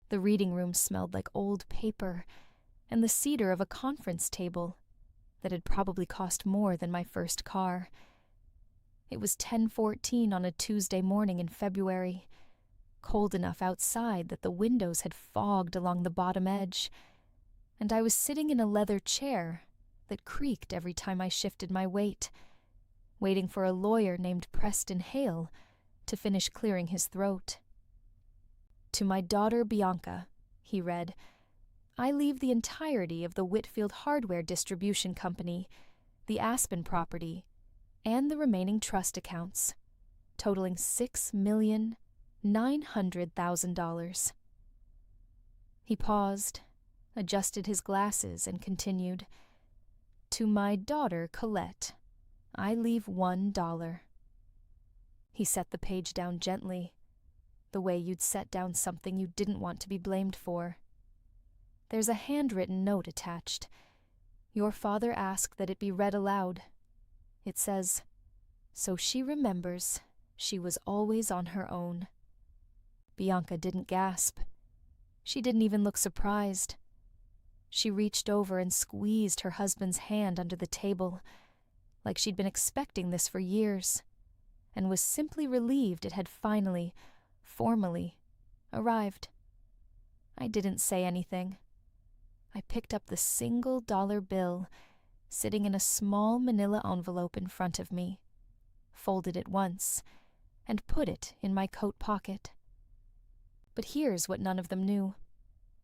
The reading room smelled like old paper and the cedar of a conference table that had probably cost more than my first car. It was 10:14 on a Tuesday morning in February, cold enough outside that the windows had fogged along the bottom edge, and I was sitting in a leather chair that creaked every time I shifted my weight, waiting for a lawyer named Preston Hale to finish clearing his throat. "To my daughter Bianca," he read, "I leave the entirety of the Whitfield Hardware Distribution Company, the Aspen property, and the remaining trust accounts, totaling $6,900,000. He paused, adjusted his glasses, and continued, "To my daughter Colette, I leave $1. He set the page down gently, the way you'd set down something you didn't want to be blamed for. There's a handwritten note attached. Your father asked that it be read aloud. It says, 'So she remembers she was always on her own.'" Bianca didn't gasp. She didn't even look surprised. She reached over and squeezed her husband's hand under the table, like she'd been expecting this for years, and was simply relieved it had finally, formally, arrived. I didn't say anything. I picked up the single dollar bill sitting in a small manila envelope in front of me, folded it once, and put it in my coat pocket. But here's what none of them knew.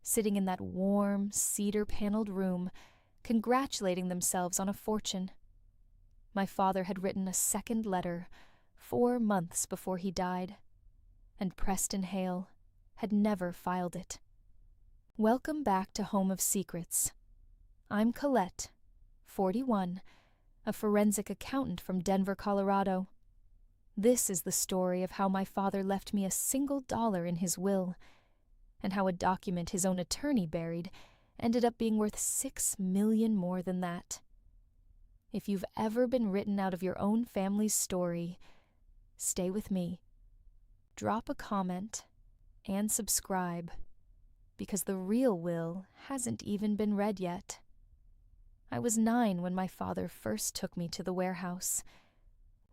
Sitting in that warm, cedar-paneled room, congratulating themselves on a fortune, my father had written a second letter 4 months before he died, and Preston Hale had never filed it. "Welcome back to Home of Secrets. I'm Colette, 41, a forensic accountant from Denver, Colorado. This is the story of how my father left me a single dollar in his will, and how a document his own attorney buried ended up being worth $6 million more than that. If you've ever been written out of your own family's story, stay with me. Drop a comment and subscribe, because the real will hasn't even been read yet. I was 9 when my father first took me to the warehouse.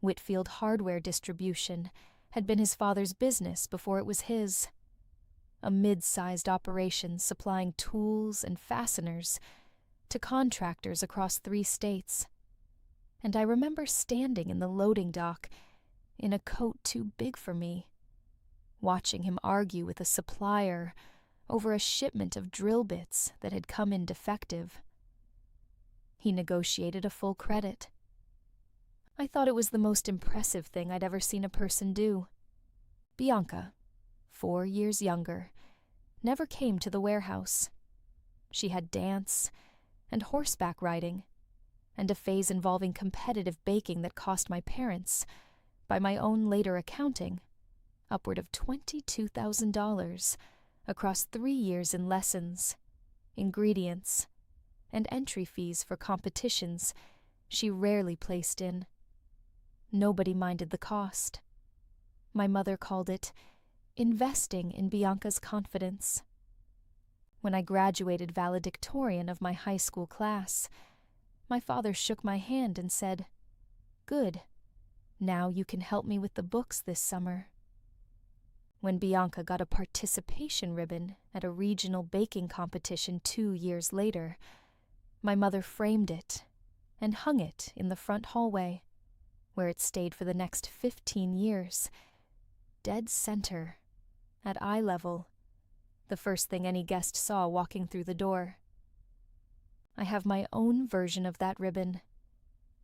Whitfield Hardware Distribution had been his father's business before it was his, a mid-sized operation supplying tools and fasteners to contractors across 3 states. And I remember standing in the loading dock in a coat too big for me, watching him argue with a supplier over a shipment of drill bits that had come in defective. He negotiated a full credit. I thought it was the most impressive thing I'd ever seen a person do. Bianca, 4 years younger, never came to the warehouse. She had dance and horseback riding, and a phase involving competitive baking that cost my parents, by my own later accounting, upward of $22,000 across 3 years in lessons, ingredients, and entry fees for competitions she rarely placed in. Nobody minded the cost. My mother called it investing in Bianca's confidence. When I graduated valedictorian of my high school class, my father shook my hand and said, "Good. Now you can help me with the books this summer." When Bianca got a participation ribbon at a regional baking competition 2 years later, my mother framed it and hung it in the front hallway, where it stayed for the next 15 years, dead center, at eye level, the first thing any guest saw walking through the door. I have my own version of that ribbon.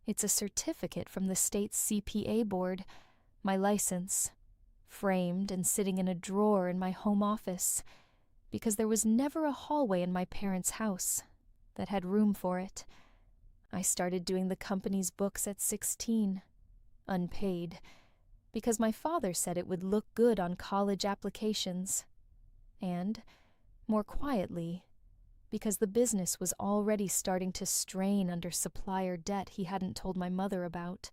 It's a certificate from the state CPA board, my license, framed and sitting in a drawer in my home office, because there was never a hallway in my parents' house that had room for it. I started doing the company's books at 16, unpaid, because my father said it would look good on college applications, and, more quietly, because the business was already starting to strain under supplier debt he hadn't told my mother about.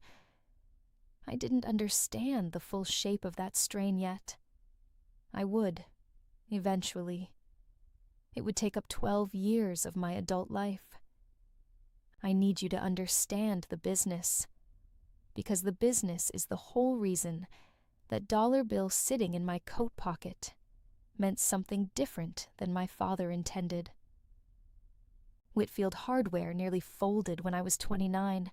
I didn't understand the full shape of that strain yet. I would, eventually, It would take up 12 years of my adult life. I need you to understand the business, because the business is the whole reason that dollar bill sitting in my coat pocket meant something different than my father intended. Whitfield Hardware nearly folded when I was 29.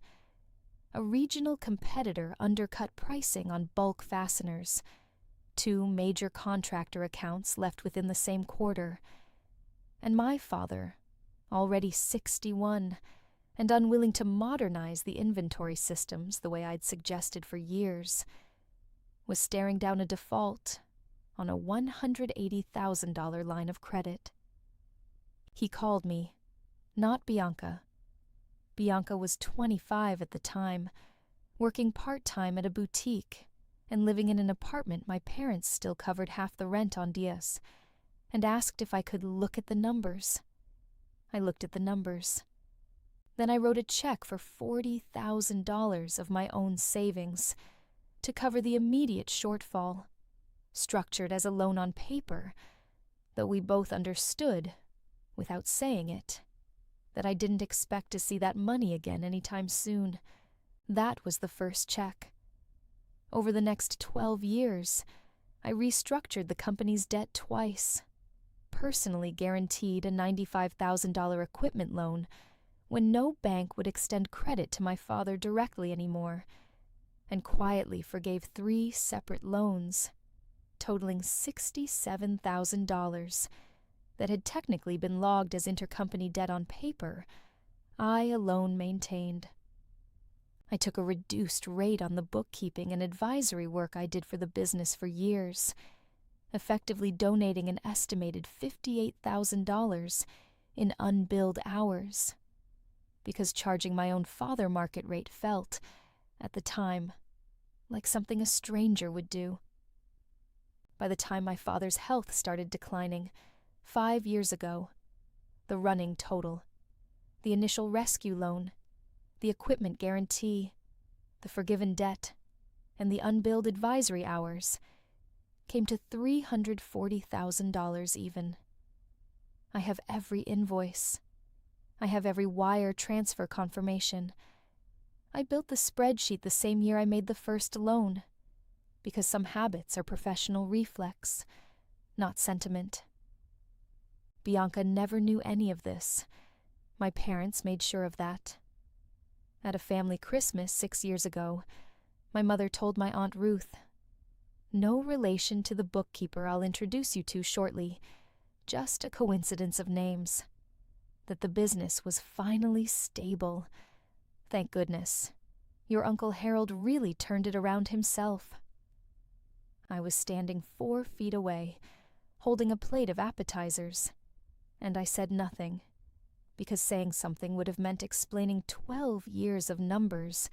A regional competitor undercut pricing on bulk fasteners. 2 major contractor accounts left within the same quarter. And my father, already 61, and unwilling to modernize the inventory systems the way I'd suggested for years, was staring down a default on a $180,000 line of credit. He called me, not Bianca. Bianca was 25 at the time, working part-time at a boutique and living in an apartment my parents still covered half the rent on Diaz, and asked if I could look at the numbers. I looked at the numbers. Then I wrote a check for $40,000 of my own savings to cover the immediate shortfall, structured as a loan on paper, though we both understood, without saying it, that I didn't expect to see that money again anytime soon. That was the first check. Over the next 12 years, I restructured the company's debt twice, personally guaranteed a $95,000 equipment loan when no bank would extend credit to my father directly anymore, and quietly forgave 3 separate loans, totaling $67,000, that had technically been logged as intercompany debt on paper, I alone maintained. I took a reduced rate on the bookkeeping and advisory work I did for the business for years, effectively donating an estimated $58,000 in unbilled hours, because charging my own father market rate felt, at the time, like something a stranger would do. By the time my father's health started declining, 5 years ago, the running total, the initial rescue loan, the equipment guarantee, the forgiven debt, and the unbilled advisory hours came to $340,000 even. I have every invoice. I have every wire transfer confirmation. I built the spreadsheet the same year I made the first loan, because some habits are professional reflex, not sentiment. Bianca never knew any of this. My parents made sure of that. At a family Christmas 6 years ago, my mother told my Aunt Ruth, "No relation to the bookkeeper I'll introduce you to shortly, just a coincidence of names," that the business was finally stable. Thank goodness. Your Uncle Harold really turned it around himself. I was standing 4 feet away, holding a plate of appetizers, and I said nothing, because saying something would have meant explaining 12 years of numbers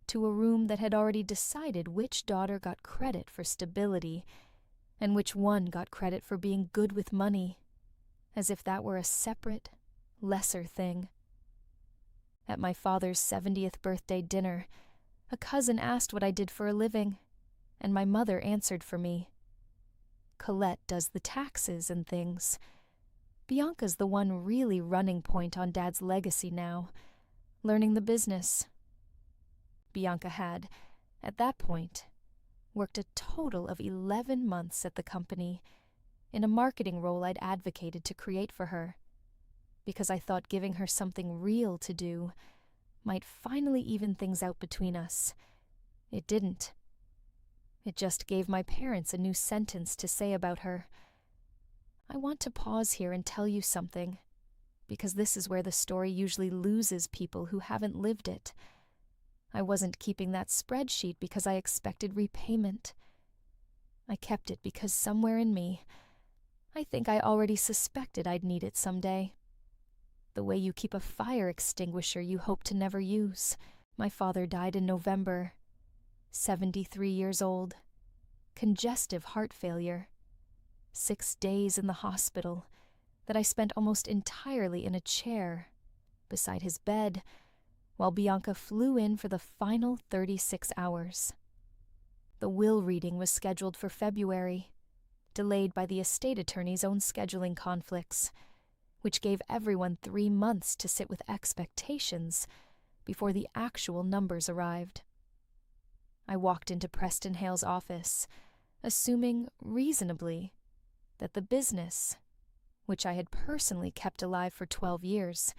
to a room that had already decided which daughter got credit for stability and which one got credit for being good with money, as if that were a separate, lesser thing. At my father's 70th birthday dinner, a cousin asked what I did for a living, and my mother answered for me. Colette does the taxes and things. Bianca's the one really running point on Dad's legacy now, learning the business. Bianca had, at that point, worked a total of 11 months at the company, in a marketing role I'd advocated to create for her, because I thought giving her something real to do might finally even things out between us. It didn't. It just gave my parents a new sentence to say about her. I want to pause here and tell you something, because this is where the story usually loses people who haven't lived it. I wasn't keeping that spreadsheet because I expected repayment. I kept it because somewhere in me, I think I already suspected I'd need it someday. The way you keep a fire extinguisher you hope to never use. My father died in November, 73 years old, congestive heart failure, 6 days in the hospital that I spent almost entirely in a chair beside his bed while Bianca flew in for the final 36 hours. The will reading was scheduled for February, delayed by the estate attorney's own scheduling conflicts, which gave everyone 3 months to sit with expectations before the actual numbers arrived. I walked into Preston Hale's office, assuming reasonably that the business, which I had personally kept alive for 12 years,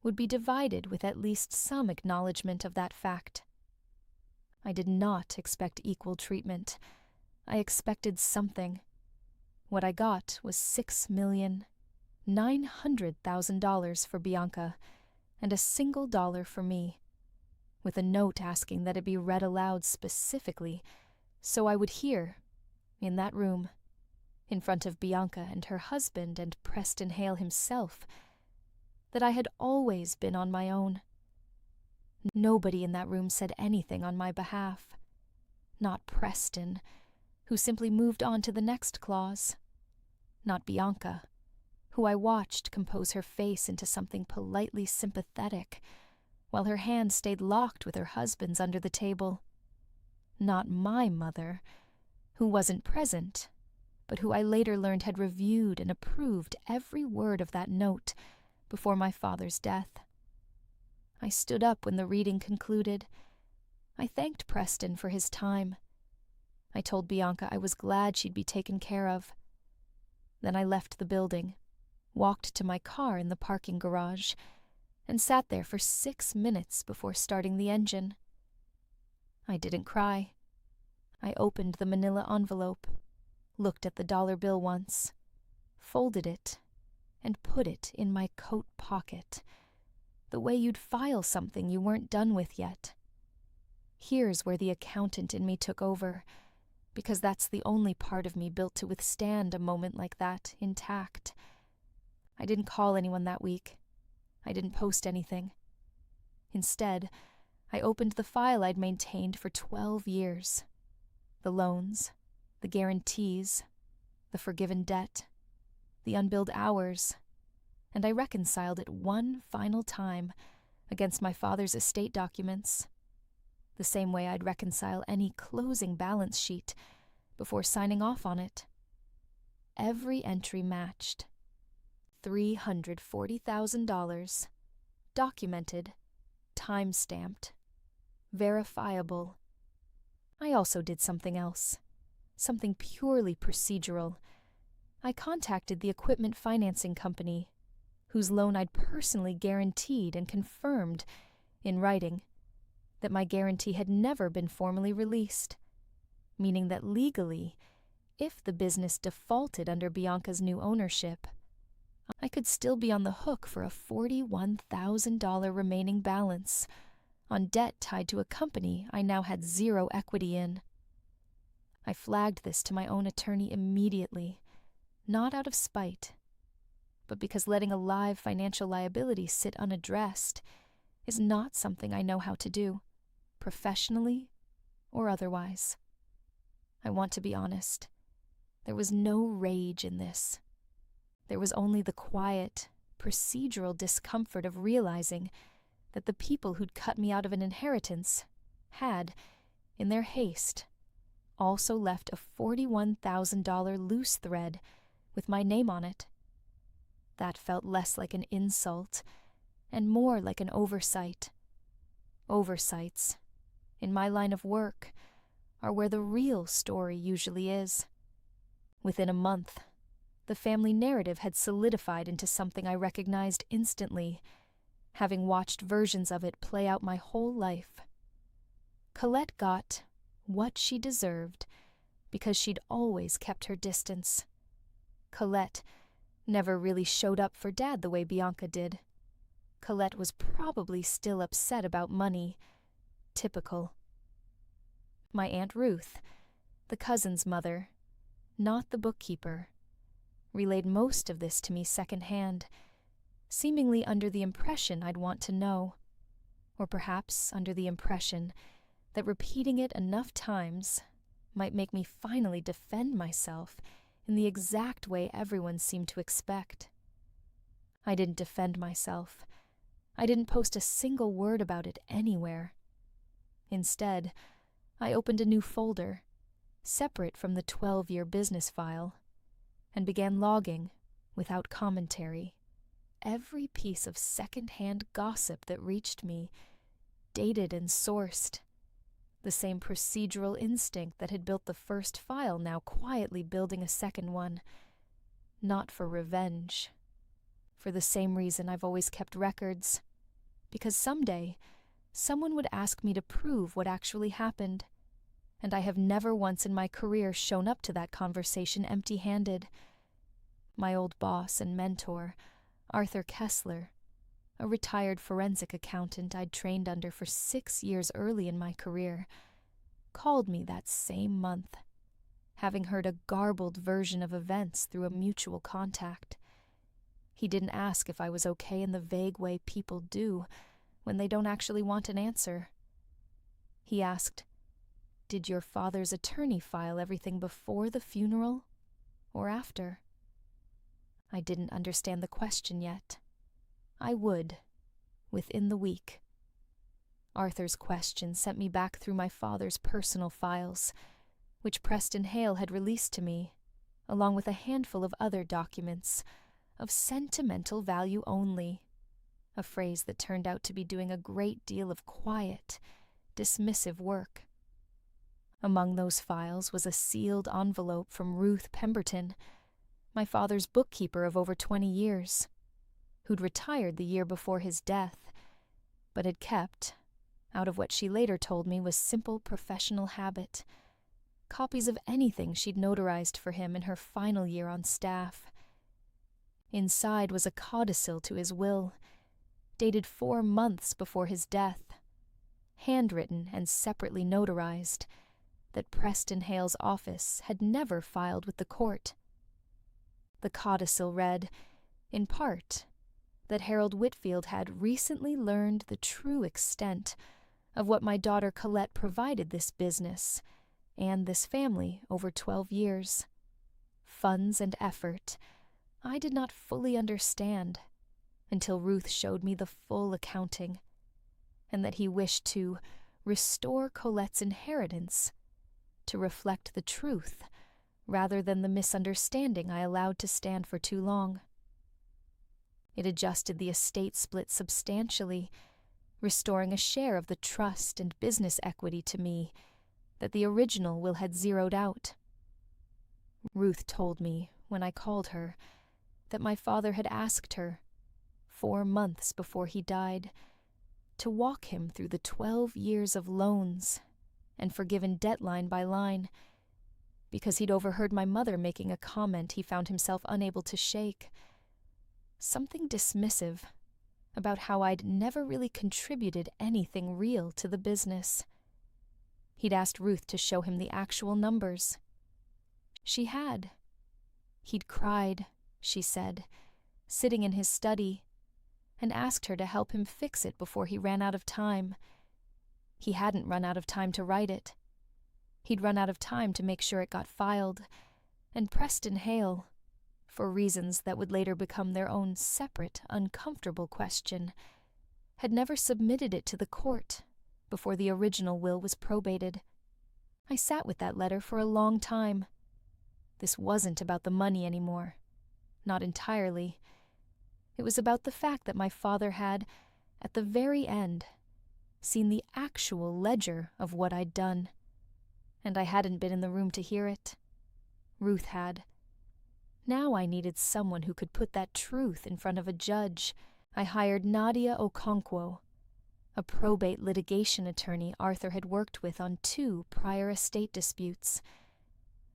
would be divided with at least some acknowledgement of that fact. I did not expect equal treatment. I expected something. What I got was $6,900,000 for Bianca and a single dollar for me, with a note asking that it be read aloud specifically so I would hear, in that room, in front of Bianca and her husband and Preston Hale himself, that I had always been on my own. Nobody in that room said anything on my behalf. Not Preston, who simply moved on to the next clause. Not Bianca, who I watched compose her face into something politely sympathetic, while her hand stayed locked with her husband's under the table. Not my mother, who wasn't present, but who I later learned had reviewed and approved every word of that note before my father's death. I stood up when the reading concluded. I thanked Preston for his time. I told Bianca I was glad she'd be taken care of. Then I left the building, walked to my car in the parking garage, and sat there for 6 minutes before starting the engine. I didn't cry. I opened the manila envelope, looked at the dollar bill once, folded it, and put it in my coat pocket, the way you'd file something you weren't done with yet. Here's where the accountant in me took over, because that's the only part of me built to withstand a moment like that intact. I didn't call anyone that week. I didn't post anything. Instead, I opened the file I'd maintained for 12 years. The loans, the guarantees, the forgiven debt, the unbilled hours, and I reconciled it one final time against my father's estate documents, the same way I'd reconcile any closing balance sheet before signing off on it. Every entry matched. $340,000, documented, time-stamped, verifiable. I also did something else, something purely procedural. I contacted the equipment financing company, whose loan I'd personally guaranteed and confirmed, in writing, that my guarantee had never been formally released, meaning that legally, if the business defaulted under Bianca's new ownership, I could still be on the hook for a $41,000 remaining balance on debt tied to a company I now had zero equity in. I flagged this to my own attorney immediately, not out of spite, but because letting a live financial liability sit unaddressed is not something I know how to do, professionally or otherwise. I want to be honest. There was no rage in this. There was only the quiet, procedural discomfort of realizing that the people who'd cut me out of an inheritance had, in their haste, also left a $41,000 loose thread with my name on it. That felt less like an insult and more like an oversight. Oversights, in my line of work, are where the real story usually is. Within a month, the family narrative had solidified into something I recognized instantly, having watched versions of it play out my whole life. Colette got what she deserved because she'd always kept her distance. Colette never really showed up for Dad the way Bianca did. Colette was probably still upset about money. Typical. My Aunt Ruth, the cousin's mother, not the bookkeeper, relayed most of this to me secondhand, seemingly under the impression I'd want to know, or perhaps under the impression that repeating it enough times might make me finally defend myself in the exact way everyone seemed to expect. I didn't defend myself. I didn't post a single word about it anywhere. Instead, I opened a new folder, separate from the 12-year business file, and began logging, without commentary, every piece of second-hand gossip that reached me, dated and sourced. The same procedural instinct that had built the first file now quietly building a second one. Not for revenge. For the same reason I've always kept records. Because someday, someone would ask me to prove what actually happened. And I have never once in my career shown up to that conversation empty-handed. My old boss and mentor, Arthur Kessler, a retired forensic accountant I'd trained under for 6 years early in my career, called me that same month, having heard a garbled version of events through a mutual contact. He didn't ask if I was okay in the vague way people do when they don't actually want an answer. He asked, "Did your father's attorney file everything before the funeral or after?" I didn't understand the question yet. I would, within the week. Arthur's question sent me back through my father's personal files, which Preston Hale had released to me, along with a handful of other documents, of sentimental value only, a phrase that turned out to be doing a great deal of quiet, dismissive work. Among those files was a sealed envelope from Ruth Pemberton, my father's bookkeeper of over 20 years, who'd retired the year before his death, but had kept, out of what she later told me was simple professional habit, copies of anything she'd notarized for him in her final year on staff. Inside was a codicil to his will, dated 4 months before his death, handwritten and separately notarized, that Preston Hale's office had never filed with the court. The codicil read, in part, that Harold Whitfield had recently learned the true extent of what my daughter Colette provided this business and this family over 12 years. Funds and effort I did not fully understand until Ruth showed me the full accounting, and that he wished to restore Colette's inheritance to reflect the truth rather than the misunderstanding I allowed to stand for too long. It adjusted the estate split substantially, restoring a share of the trust and business equity to me that the original will had zeroed out. Ruth told me, when I called her, that my father had asked her, 4 months before he died, to walk him through the 12 years of loans and forgiven debt line by line, because he'd overheard my mother making a comment he found himself unable to shake. Something dismissive about how I'd never really contributed anything real to the business. He'd asked Ruth to show him the actual numbers. She had. He'd cried, she said, sitting in his study, and asked her to help him fix it before he ran out of time. He hadn't run out of time to write it. He'd run out of time to make sure it got filed, and Preston Hale, for reasons that would later become their own separate, uncomfortable question, had never submitted it to the court before the original will was probated. I sat with that letter for a long time. This wasn't about the money anymore. Not entirely. It was about the fact that my father had, at the very end, seen the actual ledger of what I'd done. And I hadn't been in the room to hear it. Ruth had. Now I needed someone who could put that truth in front of a judge. I hired Nadia Okonkwo, a probate litigation attorney Arthur had worked with on 2 prior estate disputes.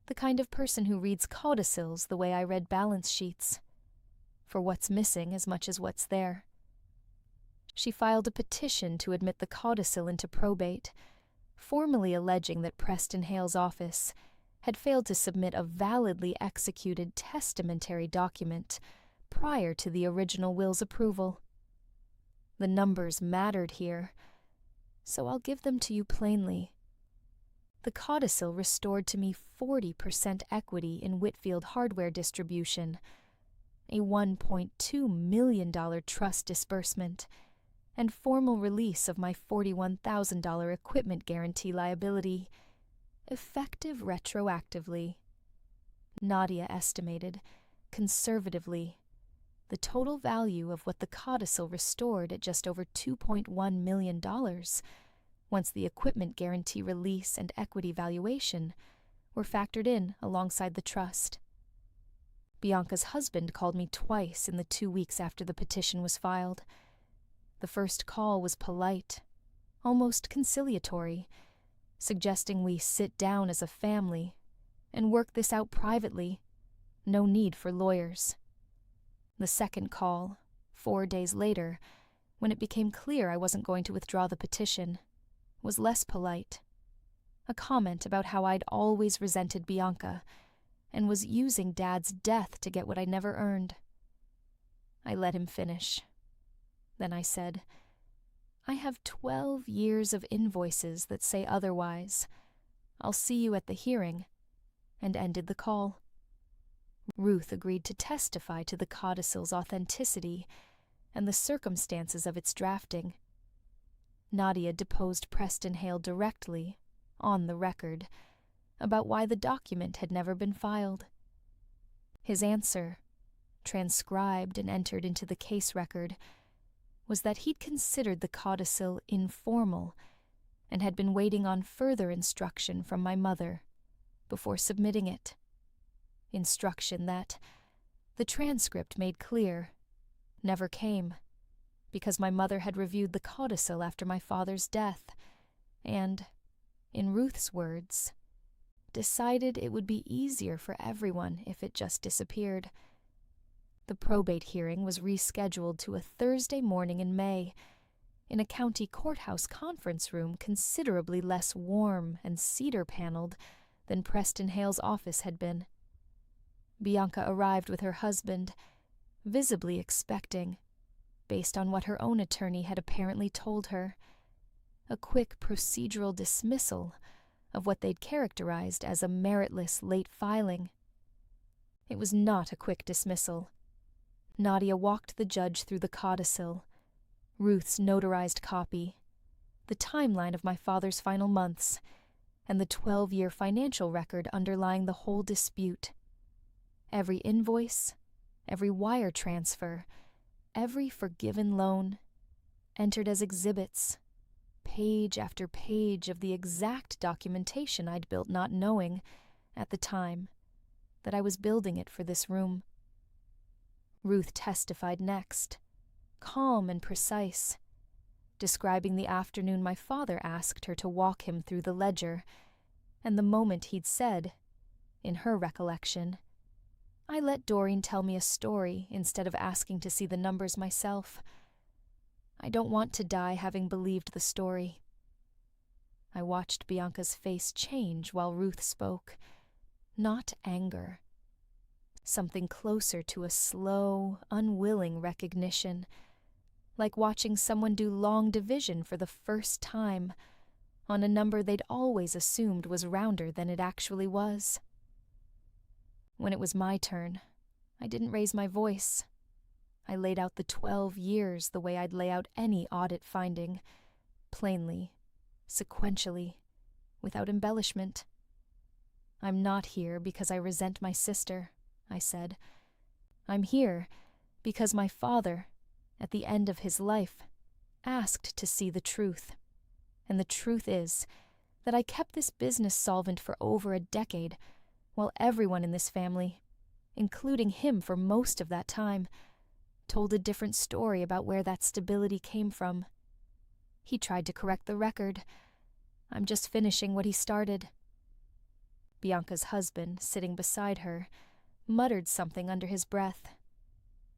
The kind of person who reads codicils the way I read balance sheets, for what's missing as much as what's there. She filed a petition to admit the codicil into probate, formally alleging that Preston Hale's office had failed to submit a validly executed testamentary document prior to the original will's approval. The numbers mattered here, so I'll give them to you plainly. The codicil restored to me 40% equity in Whitfield Hardware Distribution, a $1.2 million trust disbursement, and formal release of my $41,000 equipment guarantee liability, effective retroactively. Nadia estimated, conservatively, the total value of what the codicil restored at just over $2.1 million, once the equipment guarantee release and equity valuation were factored in alongside the trust. Bianca's husband called me twice in the 2 weeks after the petition was filed. The first call was polite, almost conciliatory, suggesting we sit down as a family and work this out privately. No need for lawyers. The second call, 4 days later, when it became clear I wasn't going to withdraw the petition, was less polite. A comment about how I'd always resented Bianca and was using Dad's death to get what I never earned. I let him finish. Then I said, "I have 12 years of invoices that say otherwise. I'll see you at the hearing," and ended the call. Ruth agreed to testify to the codicil's authenticity and the circumstances of its drafting. Nadia deposed Preston Hale directly, on the record, about why the document had never been filed. His answer, transcribed and entered into the case record, was that he'd considered the codicil informal and had been waiting on further instruction from my mother before submitting it. Instruction that, the transcript made clear, never came, because my mother had reviewed the codicil after my father's death and, in Ruth's words, decided it would be easier for everyone if it just disappeared. The probate hearing was rescheduled to a Thursday morning in May, in a county courthouse conference room considerably less warm and cedar-paneled than Preston Hale's office had been. Bianca arrived with her husband, visibly expecting, based on what her own attorney had apparently told her, a quick procedural dismissal of what they'd characterized as a meritless late filing. It was not a quick dismissal. Nadia walked the judge through the codicil, Ruth's notarized copy, the timeline of my father's final months, and the 12-year financial record underlying the whole dispute. Every invoice, every wire transfer, every forgiven loan, entered as exhibits, page after page of the exact documentation I'd built not knowing, at the time, that I was building it for this room. Ruth testified next, calm and precise, describing the afternoon my father asked her to walk him through the ledger, and the moment he'd said, in her recollection, "I let Doreen tell me a story instead of asking to see the numbers myself. I don't want to die having believed the story." I watched Bianca's face change while Ruth spoke. Not anger. Something closer to a slow, unwilling recognition, like watching someone do long division for the first time on a number they'd always assumed was rounder than it actually was. When it was my turn, I didn't raise my voice. I laid out the 12 years the way I'd lay out any audit finding, plainly, sequentially, without embellishment. "I'm not here because I resent my sister," I said. "I'm here because my father, at the end of his life, asked to see the truth. And the truth is that I kept this business solvent for over a decade, while everyone in this family, including him for most of that time, told a different story about where that stability came from. He tried to correct the record. I'm just finishing what he started." Bianca's husband, sitting beside her, muttered something under his breath.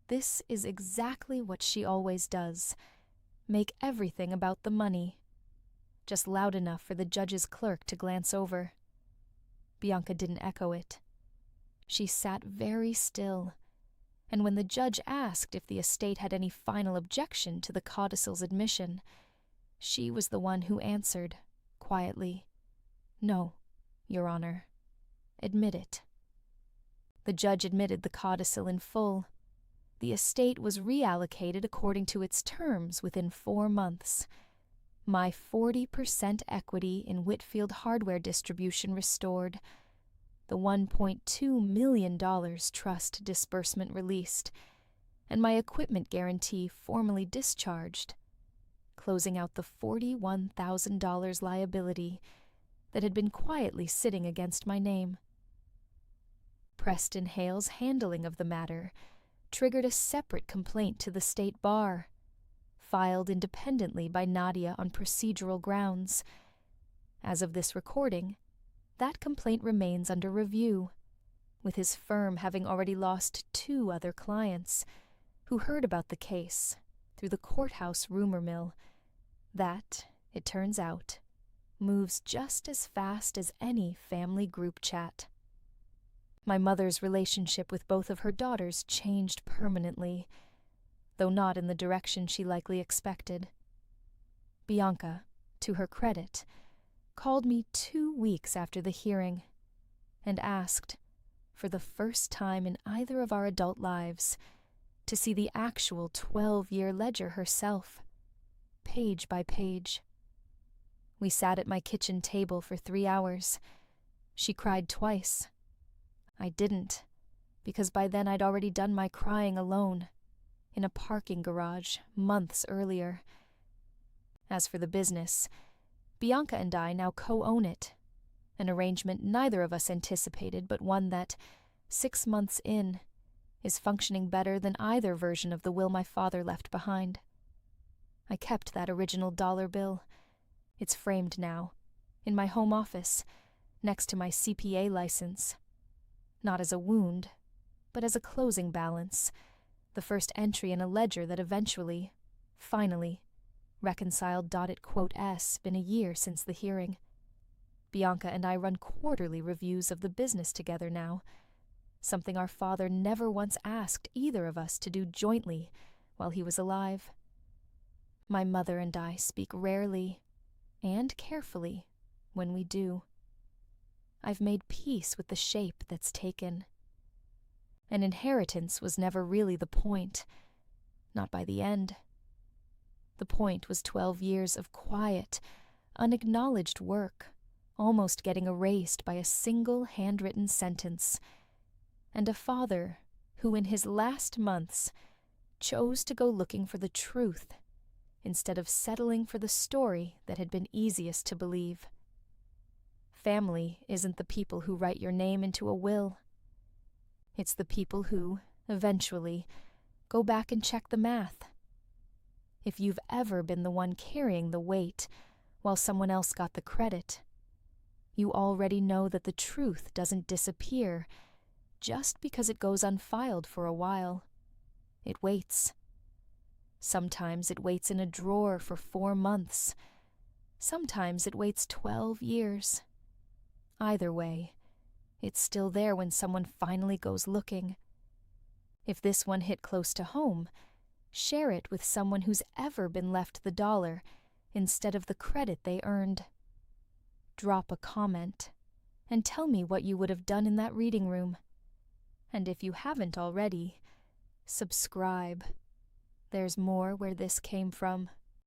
This is exactly what she always does, make everything about the money. Just loud enough for the judge's clerk to glance over. Bianca didn't echo it. She sat very still, and when the judge asked if the estate had any final objection to the codicil's admission, she was the one who answered, quietly, "No, Your Honor. Admit it." The judge admitted the codicil in full. The estate was reallocated according to its terms within 4 months. My 40% equity in Whitfield Hardware Distribution restored, the $1.2 million trust disbursement released, and my equipment guarantee formally discharged, closing out the $41,000 liability that had been quietly sitting against my name. Preston Hale's handling of the matter triggered a separate complaint to the state bar, filed independently by Nadia on procedural grounds. As of this recording, that complaint remains under review, with his firm having already lost 2 other clients who heard about the case through the courthouse rumor mill that, it turns out, moves just as fast as any family group chat. My mother's relationship with both of her daughters changed permanently, though not in the direction she likely expected. Bianca, to her credit, called me 2 weeks after the hearing and asked, for the first time in either of our adult lives, to see the actual 12-year ledger herself, page by page. We sat at my kitchen table for 3 hours. She cried twice. I didn't, because by then I'd already done my crying alone, in a parking garage months earlier. As for the business, Bianca and I now co-own it, an arrangement neither of us anticipated, but one that, 6 months in, is functioning better than either version of the will my father left behind. I kept that original dollar bill. It's framed now, in my home office, next to my CPA license. Not as a wound, but as a closing balance, the first entry in a ledger that eventually, finally, reconciled .S been a year since the hearing. Bianca and I run quarterly reviews of the business together now, something our father never once asked either of us to do jointly while he was alive. My mother and I speak rarely and carefully when we do. I've made peace with the shape that's taken. An inheritance was never really the point, not by the end. The point was 12 years of quiet, unacknowledged work, almost getting erased by a single handwritten sentence, and a father who in his last months chose to go looking for the truth instead of settling for the story that had been easiest to believe. Family isn't the people who write your name into a will. It's the people who, eventually, go back and check the math. If you've ever been the one carrying the weight while someone else got the credit, you already know that the truth doesn't disappear just because it goes unfiled for a while. It waits. Sometimes it waits in a drawer for 4 months. Sometimes it waits 12 years. Either way, it's still there when someone finally goes looking. If this one hit close to home, share it with someone who's ever been left the dollar instead of the credit they earned. Drop a comment and tell me what you would have done in that reading room. And if you haven't already, subscribe. There's more where this came from.